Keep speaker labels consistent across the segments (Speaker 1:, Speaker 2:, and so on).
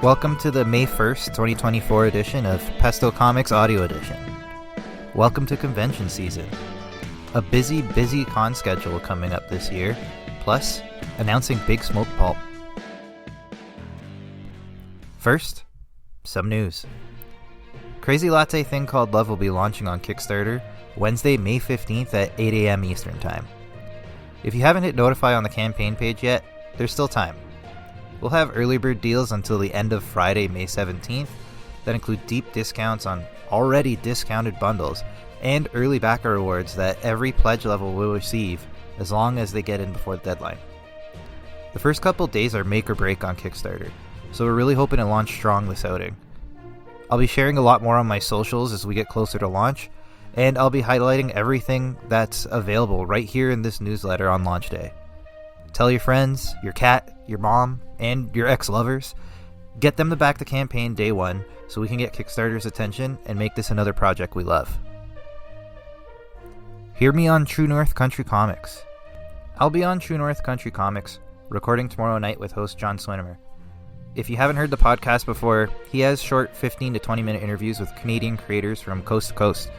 Speaker 1: Welcome to the May 1st, 2024 edition of Pesto Comics Audio Edition. Welcome to convention season. A busy con schedule coming up this year, plus announcing Big Smoke Pulp. First, some news. Crazy Latte Thing Called Love will be launching on Kickstarter Wednesday, May 15th at 8 a.m. Eastern Time. If you haven't hit notify on the campaign page yet, there's still time. We'll have early bird deals until the end of Friday, May 17th, that include deep discounts on already discounted bundles and early backer rewards that every pledge level will receive as long as they get in before the deadline. The first couple days are make or break on Kickstarter, so we're really hoping to launch strong this outing. I'll be sharing a lot more on my socials as we get closer to launch, and I'll be highlighting everything that's available right here in this newsletter on launch day. Tell your friends, your cat, your mom, and your ex-lovers. Get them to back the campaign day one so we can get Kickstarter's attention and make this another project we love. Hear me on True North Country Comics. I'll be on True North Country Comics, recording tomorrow night with host John Swinimer. If you haven't heard the podcast before, he has short 15 to 20 minute interviews with Canadian creators from coast to coast.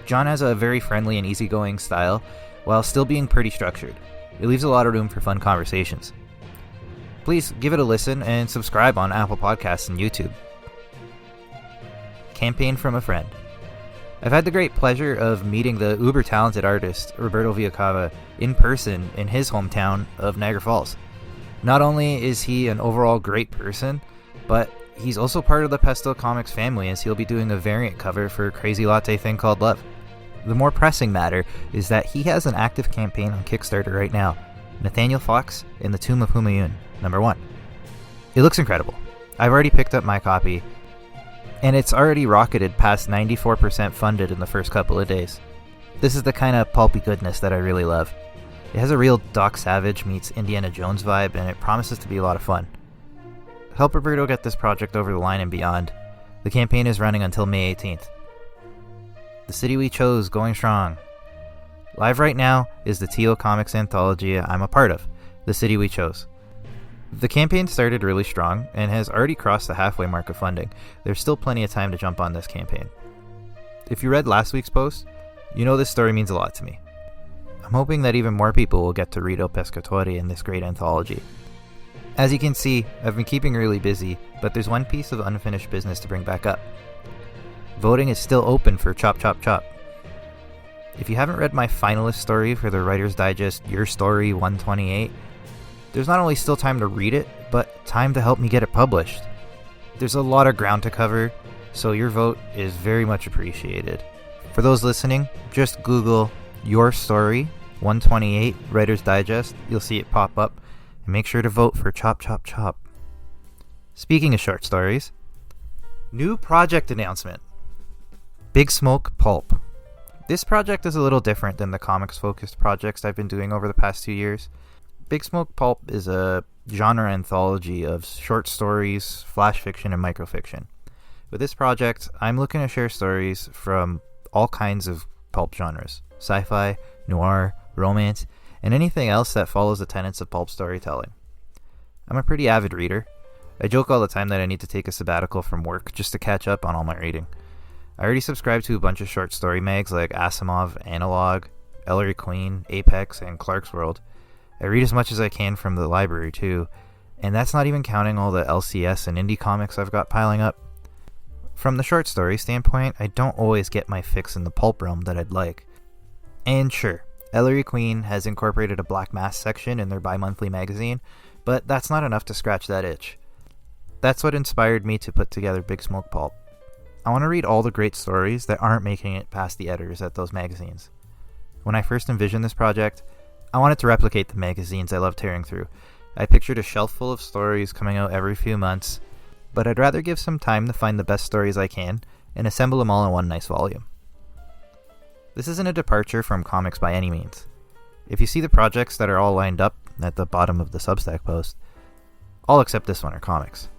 Speaker 1: John has a very friendly and easygoing style, while still being pretty structured. It leaves a lot of room for fun conversations. Please give it a listen and subscribe on Apple Podcasts and YouTube. Campaign from a friend. I've had the great pleasure of meeting the uber-talented artist Roberto Villacava in person in his hometown of Niagara Falls. Not only is he an overall great person, but he's also part of the Pesto Comics family as he'll be doing a variant cover for Crazy Latte Thing Called Love. The more pressing matter is that he has an active campaign on Kickstarter right now, Nathaniel Fox in the Tomb of Humayun, #1. It looks incredible. I've already picked up my copy, and it's already rocketed past 94% funded in the first couple of days. This is the kind of pulpy goodness that I really love. It has a real Doc Savage meets Indiana Jones vibe, and it promises to be a lot of fun. Help Roberto get this project over the line and beyond. The campaign is running until May 18th. The City We Chose going strong. Live right now is the TO Comics anthology I'm a part of, The City We Chose. The campaign started really strong and has already crossed the halfway mark of funding. There's still plenty of time to jump on this campaign. If you read last week's post, you know this story means a lot to me. I'm hoping that even more people will get to read El Pescatore in this great anthology. As you can see, I've been keeping really busy, but there's one piece of unfinished business to bring back up. Voting is still open for Chop Chop Chop. If you haven't read my finalist story for the Writer's Digest Your Story 128, there's not only still time to read it, but time to help me get it published. There's a lot of ground to cover, so your vote is very much appreciated. For those listening, just Google Your Story 128 Writer's Digest, you'll see it pop up, and make sure to vote for Chop Chop Chop. Speaking of short stories, new project announcement. Big Smoke Pulp. This project is a little different than the comics-focused projects I've been doing over the past 2 years. Big Smoke Pulp is a genre anthology of short stories, flash fiction, and microfiction. With this project, I'm looking to share stories from all kinds of pulp genres: sci-fi, noir, romance, and anything else that follows the tenets of pulp storytelling. I'm a pretty avid reader. I joke all the time that I need to take a sabbatical from work just to catch up on all my reading. I already subscribe to a bunch of short story mags like Asimov, Analog, Ellery Queen, Apex, and Clark's World. I read as much as I can from the library too, and that's not even counting all the LCS and indie comics I've got piling up. From the short story standpoint, I don't always get my fix in the pulp realm that I'd like. And sure, Ellery Queen has incorporated a Black Mass section in their bi-monthly magazine, but that's not enough to scratch that itch. That's what inspired me to put together Big Smoke Pulp. I want to read all the great stories that aren't making it past the editors at those magazines. When I first envisioned this project, I wanted to replicate the magazines I love tearing through. I pictured a shelf full of stories coming out every few months, but I'd rather give some time to find the best stories I can and assemble them all in one nice volume. This isn't a departure from comics by any means. If you see the projects that are all lined up at the bottom of the Substack post, all except this one are comics.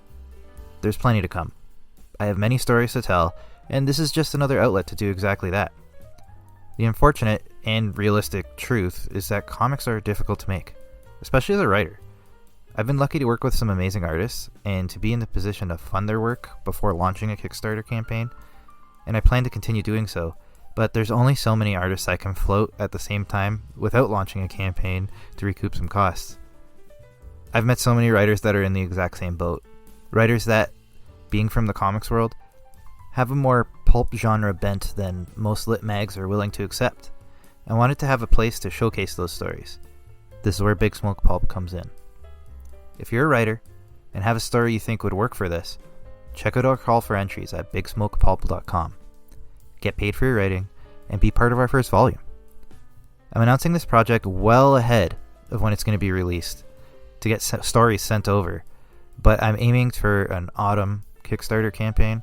Speaker 1: There's plenty to come. I have many stories to tell, and this is just another outlet to do exactly that. The unfortunate and realistic truth is that comics are difficult to make, especially as a writer. I've been lucky to work with some amazing artists and to be in the position to fund their work before launching a Kickstarter campaign, and I plan to continue doing so, but there's only so many artists I can float at the same time without launching a campaign to recoup some costs. I've met so many writers that are in the exact same boat. Writers that, being from the comics world, have a more pulp genre bent than most lit mags are willing to accept. I wanted to have a place to showcase those stories. This is where Big Smoke Pulp comes in. If you're a writer and have a story you think would work for this, check out our call for entries at bigsmokepulp.com. Get paid for your writing and be part of our first volume. I'm announcing this project well ahead of when it's going to be released to get stories sent over, but I'm aiming for an autumn Kickstarter campaign.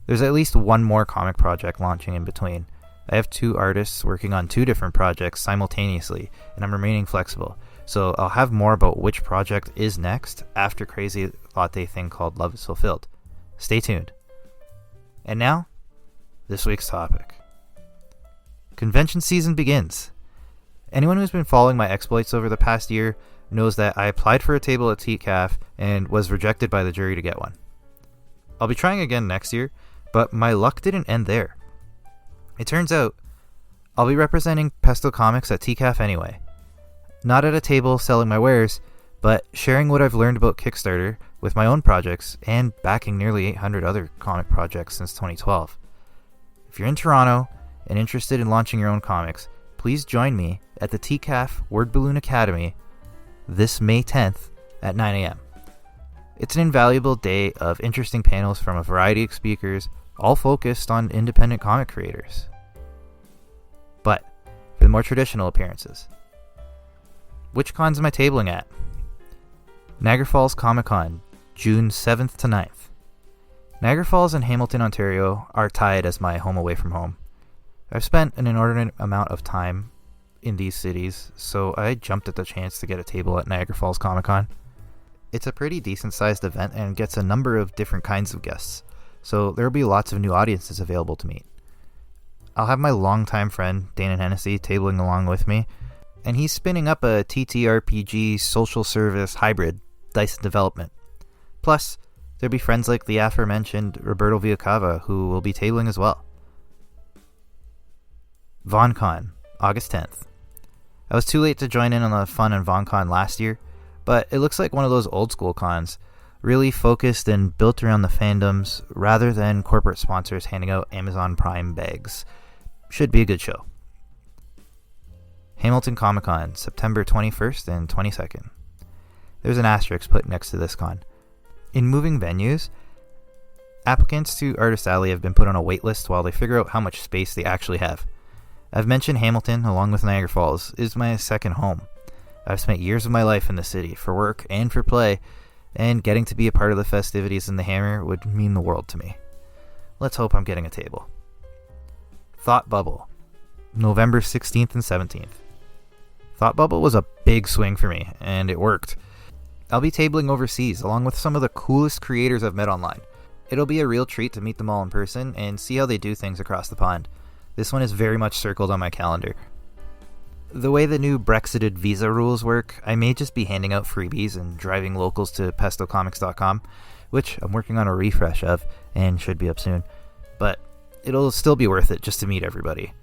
Speaker 1: There's at least one more comic project launching in between. I have 2 artists working on 2 different projects simultaneously, and I'm remaining flexible. So I'll have more about which project is next after Crazy Latte Thing Called Love is fulfilled. Stay tuned. And now, this week's topic. Convention season begins. Anyone who's been following my exploits over the past year knows that I applied for a table at TCAF and was rejected by the jury to get one. I'll be trying again next year, but my luck didn't end there. It turns out, I'll be representing Pesto Comics at TCAF anyway. Not at a table selling my wares, but sharing what I've learned about Kickstarter with my own projects and backing nearly 800 other comic projects since 2012. If you're in Toronto and interested in launching your own comics, please join me at the TCAF Word Balloon Academy this May 10th at 9 a.m. It's an invaluable day of interesting panels from a variety of speakers, all focused on independent comic creators. But for the more traditional appearances, which cons am I tabling at? Niagara Falls Comic Con, June 7th to 9th. Niagara Falls and Hamilton, Ontario are tied as my home away from home. I've spent an inordinate amount of time in these cities, so I jumped at the chance to get a table at Niagara Falls Comic Con. It's a pretty decent sized event and gets a number of different kinds of guests, so there will be lots of new audiences available to meet. I'll have my longtime friend Dana Hennessy tabling along with me, and he's spinning up a TTRPG social service hybrid dice development. Plus, there'll be friends like the aforementioned Roberto Villacava who will be tabling as well. VonCon, August 10th. I was too late to join in on the fun in VonCon last year, but it looks like one of those old school cons, really focused and built around the fandoms rather than corporate sponsors handing out Amazon Prime bags. Should be a good show. Hamilton Comic Con, September 21st and 22nd. There's an asterisk put next to this con. In moving venues, applicants to Artist Alley have been put on a wait list while they figure out how much space they actually have. I've mentioned Hamilton, along with Niagara Falls, is my second home. I've spent years of my life in the city, for work and for play, and getting to be a part of the festivities in the Hammer would mean the world to me. Let's hope I'm getting a table. Thought Bubble, November 16th and 17th. Thought Bubble was a big swing for me, and it worked. I'll be tabling overseas, along with some of the coolest creators I've met online. It'll be a real treat to meet them all in person and see how they do things across the pond. This one is very much circled on my calendar. The way the new Brexited visa rules work, I may just be handing out freebies and driving locals to pestocomics.com, which I'm working on a refresh of and should be up soon. But it'll still be worth it just to meet everybody.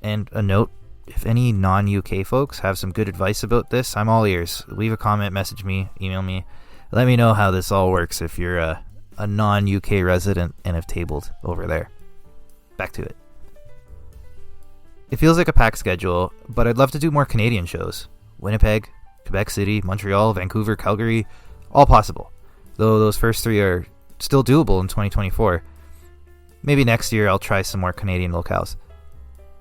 Speaker 1: And a note, if any non-UK folks have some good advice about this, I'm all ears. Leave a comment, message me, email me. Let me know how this all works if you're a non-UK resident and have tabled over there. Back to it. It feels like a packed schedule, but I'd love to do more Canadian shows. Winnipeg, Quebec City, Montreal, Vancouver, Calgary, all possible. Though those first 3 are still doable in 2024. Maybe next year I'll try some more Canadian locales.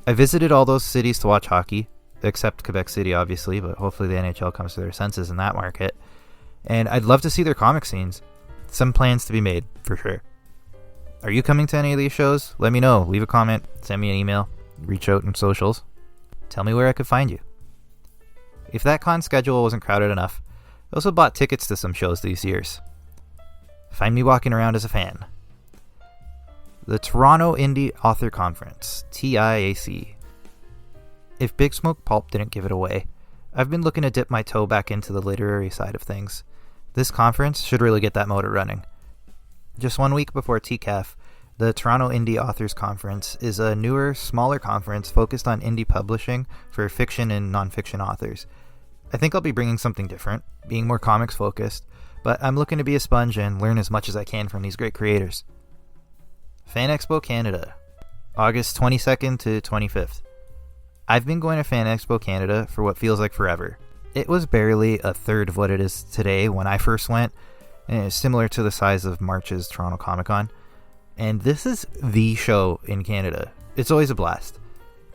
Speaker 1: I visited all those cities to watch hockey, except Quebec City obviously, but hopefully the NHL comes to their senses in that market. And I'd love to see their comic scenes. Some plans to be made, for sure. Are you coming to any of these shows? Let me know. Leave a comment, send me an email. Reach out in socials. Tell me where I could find you. If that con schedule wasn't crowded enough, I also bought tickets to some shows these years. Find me walking around as a fan. The Toronto Indie Author Conference, TIAC. If Big Smoke Pulp didn't give it away, I've been looking to dip my toe back into the literary side of things. This conference should really get that motor running. Just 1 week before TCAF, the Toronto Indie Authors Conference is a newer, smaller conference focused on indie publishing for fiction and nonfiction authors. I think I'll be bringing something different, being more comics focused, but I'm looking to be a sponge and learn as much as I can from these great creators. Fan Expo Canada, August 22nd to 25th. I've been going to Fan Expo Canada for what feels like forever. It was barely a third of what it is today when I first went, and it's similar to the size of March's Toronto Comic Con. And this is the show in Canada. It's always a blast.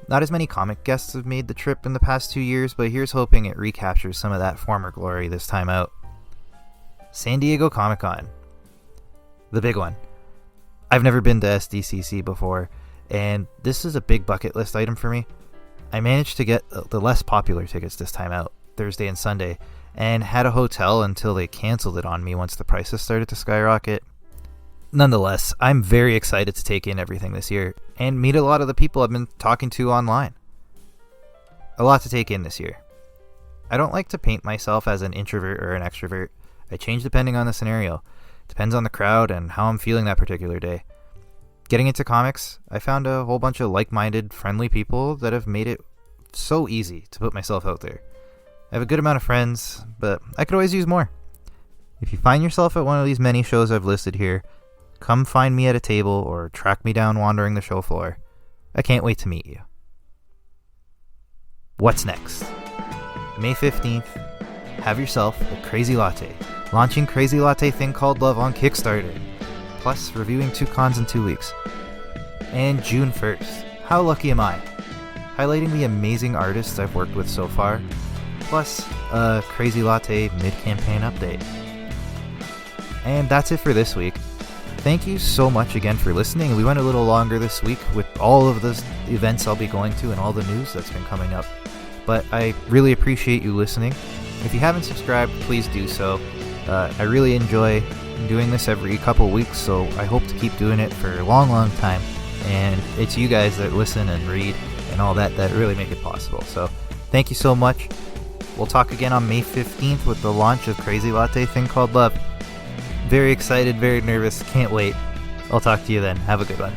Speaker 1: Not as many comic guests have made the trip in the past 2 years, but here's hoping it recaptures some of that former glory this time out. San Diego Comic Con. The big one. I've never been to SDCC before, and this is a big bucket list item for me. I managed to get the less popular tickets this time out, Thursday and Sunday, and had a hotel until they canceled it on me once the prices started to skyrocket. Nonetheless, I'm very excited to take in everything this year, and meet a lot of the people I've been talking to online. A lot to take in this year. I don't like to paint myself as an introvert or an extrovert. I change depending on the scenario. Depends on the crowd and how I'm feeling that particular day. Getting into comics, I found a whole bunch of like-minded, friendly people that have made it so easy to put myself out there. I have a good amount of friends, but I could always use more. If you find yourself at one of these many shows I've listed here, come find me at a table or track me down wandering the show floor. I can't wait to meet you. What's next? May 15th, have yourself a crazy latte. Launching Crazy Latte Thing Called Love on Kickstarter. Plus, reviewing 2 cons in 2 weeks. And June 1st, how lucky am I? Highlighting the amazing artists I've worked with so far. Plus, a Crazy Latte mid-campaign update. And that's it for this week. Thank you so much again for listening. We went a little longer this week with all of the events I'll be going to and all the news that's been coming up. But I really appreciate you listening. If you haven't subscribed, please do so. I really enjoy doing this every couple weeks, so I hope to keep doing it for a long, long time. And it's you guys that listen and read and all that really make it possible. So thank you so much. We'll talk again on May 15th with the launch of Crazy Latte Thing Called Love. Very excited, very nervous, can't wait. I'll talk to you then. Have a good one.